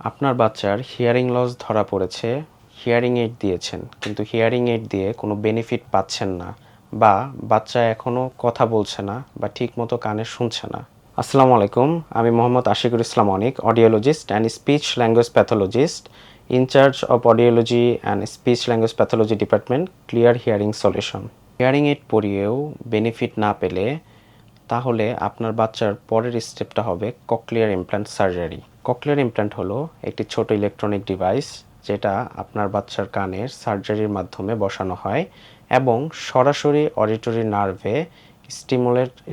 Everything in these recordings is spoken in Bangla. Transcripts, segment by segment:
আপনার বাচ্চার হিয়ারিং লস ধরা পড়েছে, হিয়ারিং এইড দিয়েছেন, কিন্তু হিয়ারিং এইড দিয়ে কোনো বেনিফিট পাচ্ছেন না, বা বাচ্চা এখনও কথা বলছে না বা ঠিকমতো কানে শুনছে না। আসসালামু আলাইকুম, আমি Mohammad Ashikur Islam Anik, audiologist and speech language pathologist, in-charge of audiology and speech language pathology department, clear hearing solution. Hearing aid পরিয়েও বেনিফিট না পেলে তাহলে আপনার বাচ্চার পরের স্টেপটা হবে cochlear implant surgery. Cochlear implant হলো একটি ছোট ইলেকট্রনিক ডিভাইস যেটা আপনার বাচ্চার কানের সার্জারির মাধ্যমে বসানো হয় এবং সরাসরি অডিটরি নার্ভে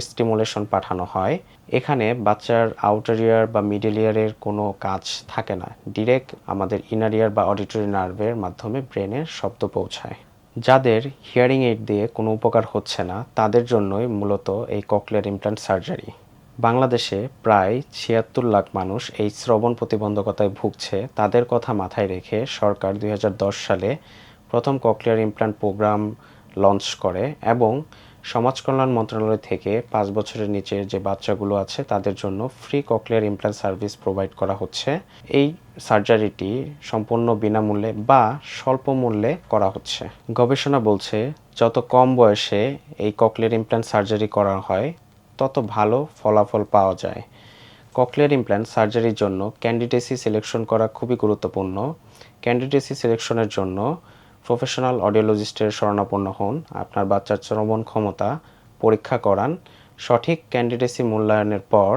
স্টিমুলেশন পাঠানো হয়। এখানে বাচ্চার আউটার ইয়ার বা মিডল ইয়ারের কোনো কাজ থাকে না, ডিরেক্ট আমাদের ইনার ইয়ার বা অডিটরি নার্ভের মাধ্যমে ব্রেনের শব্দ পৌঁছায়। যাদের হিয়ারিং এইড দিয়ে কোনো উপকার হচ্ছে না তাদের জন্যই মূলত এই ককলিয়ার ইমপ্ল্যান্ট সার্জারি। বাংলাদেশে প্রায় ৭৬ লাখ মানুষ এই শ্রবণ প্রতিবন্ধকতায় ভুগছে। তাদের কথা মাথায় রেখে সরকার ২০১০ সালে প্রথম ককলিয়ার ইমপ্ল্যান্ট প্রোগ্রাম লঞ্চ করে এবং সমাজ কল্যাণ মন্ত্রণালয় থেকে ৫ বছরের নিচে যে বাচ্চাগুলো আছে তাদের জন্য free cochlear implant service provide করা হচ্ছে। এই সার্জারিটি সম্পূর্ণ বিনামূল্যে বা স্বল্প মূল্যে করা হচ্ছে। গবেষণা বলছে যত কম বয়সে এই ককলিয়ার ইমপ্ল্যান্ট সার্জারি করা হয় তত ভালো ফলাফল পাওয়া যায়। ককলিয়ার ইমপ্ল্যান্ট সার্জারির জন্য ক্যান্ডিডেসি সিলেকশন করা খুবই গুরুত্বপূর্ণ। ক্যান্ডিডেসি সিলেকশনের জন্য প্রফেশনাল অডিওলজিস্টের শরণাপন্ন হন, আপনার বাচ্চার শ্রবণ ক্ষমতা পরীক্ষা করান। সঠিক ক্যান্ডিডেসি মূল্যায়নের পর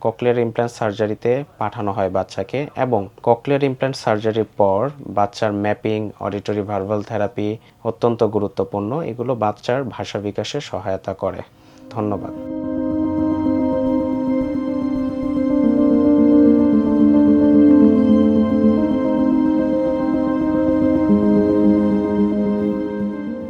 ককলিয়ার ইমপ্ল্যান্ট সার্জারিতে পাঠানো হয় বাচ্চাকে, এবং ককলিয়ার ইমপ্ল্যান্ট সার্জারির পর বাচ্চার ম্যাপিং, অডিটরি ভার্বাল থেরাপি অত্যন্ত গুরুত্বপূর্ণ। এগুলো বাচ্চার ভাষা বিকাশে সহায়তা করে। ধন্যবাদ।